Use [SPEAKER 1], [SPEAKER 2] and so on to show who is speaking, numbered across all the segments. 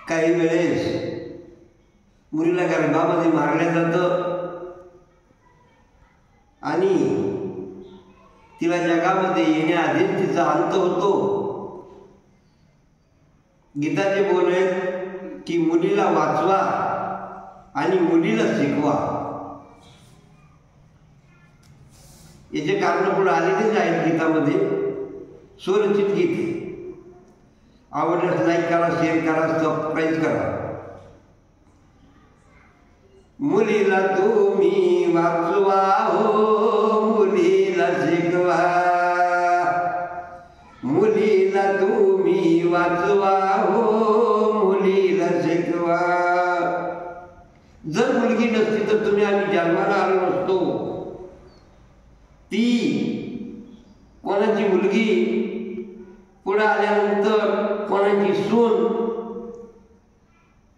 [SPEAKER 1] काही वेळेस मुलीला गर्भामध्ये मारलं जातं आणि तिला जगामध्ये येण्याआधीच तिचा अंत होतो। गीताचे बोल आहेत की मुलीला वाचवा आणि मुलीला शिकवा। याचे कारण पुढे आलेलेच आहेत गीतामध्ये। स्वरचित गीत आवडल्यास लाईक करा, शेअर करा, सबस्क्राईब करा। मुलीला तुम्ही वाचवा हो, मुलीला शिकवा, मुलीला तुम्ही वाचवा हो, मुलीला शिकवा। जर मुलगी नसती तर तुम्ही आम्ही जन्माला आलो नसतो। ती कोणाची मुलगी पुढे आल्यानंतर कोणाची सून,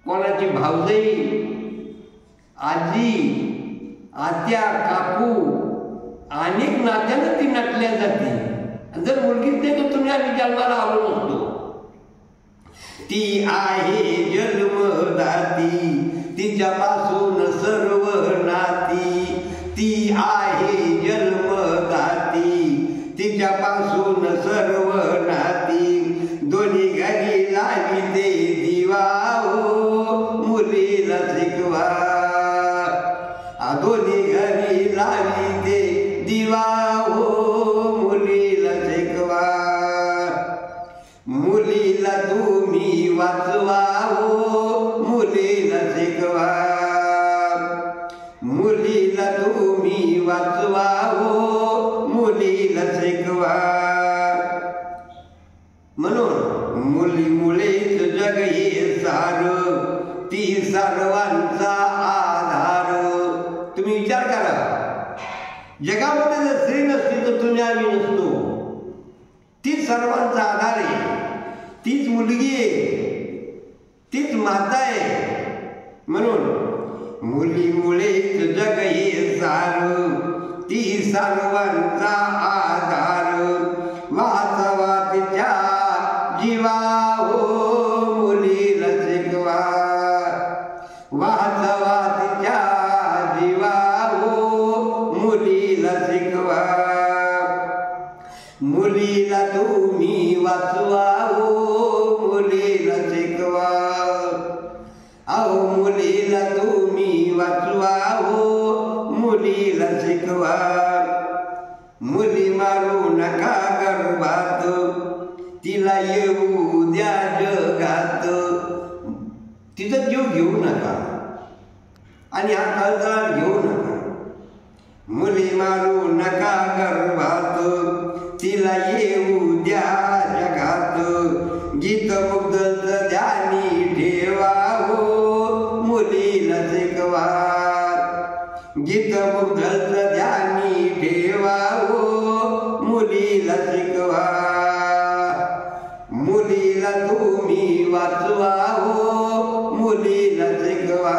[SPEAKER 1] कोणाची भावजाई, आजी, आत्या, काकू, अनेक नात्यानं ती नटल्या जाते। जर मुलगीच नाही तर तुम्ही आम्ही जन्माला आलो नसतो। ती आहे जन्मदाती, तिच्यापासून सर्व नाती। ती आहे जन्मदाती, तिच्यापासून सर्व नाती। दोन्ही घरी लावी दे दिवा हो, मुलीला शिकवा। दोन्ही घरी लावी दे दिवा हो, मुलीला शिकवा। मुलीला तुम्ही वाचवा हो, मुलीला शिकवा, मुलीला तुम्ही वाचवा हो, मुलीला शिकवा। म्हणून मुलीमुळेच जग हे सारं, ती सर्वांचा आधार। तुम्ही विचार करा, जगामध्ये जर स्त्री नसती तर तुम्ही आम्ही नसतो। तीच सर्वांचा आधार आहे, तीच मुलगी आहे, तीच माता आहे। म्हणून मुलीमुळेच जग हे सारं, ती सर्वांचा आधार। वाचवा तिच्या जीवा हो, मुलीला शिकवा, वाचवा तिच्या जीवा हो, मुलीला शिकवा। मुलीला तुम्ही वाचवा हो, मुलीला शिकवा, अहो मुलीला तुम्ही वाचवा हो, मुलीला शिकवा। मुली मारू नका गर्भात, तिला येऊ द्या जगात। तिचा जीव घेऊ नका आणि हा तळतळाट घेऊ नका। मुली मारू नका गर्भात, तिला येऊ द्या जगात। गीतमुग्धचं ध्यानी ठेवा हो, मुलीला शिकवा, गीतमुग्धचं ध्यानी ठेवा हो, मुलीला शिकवा। मुलीला तुम्ही वाचवा हो, मुलीला शिकवा।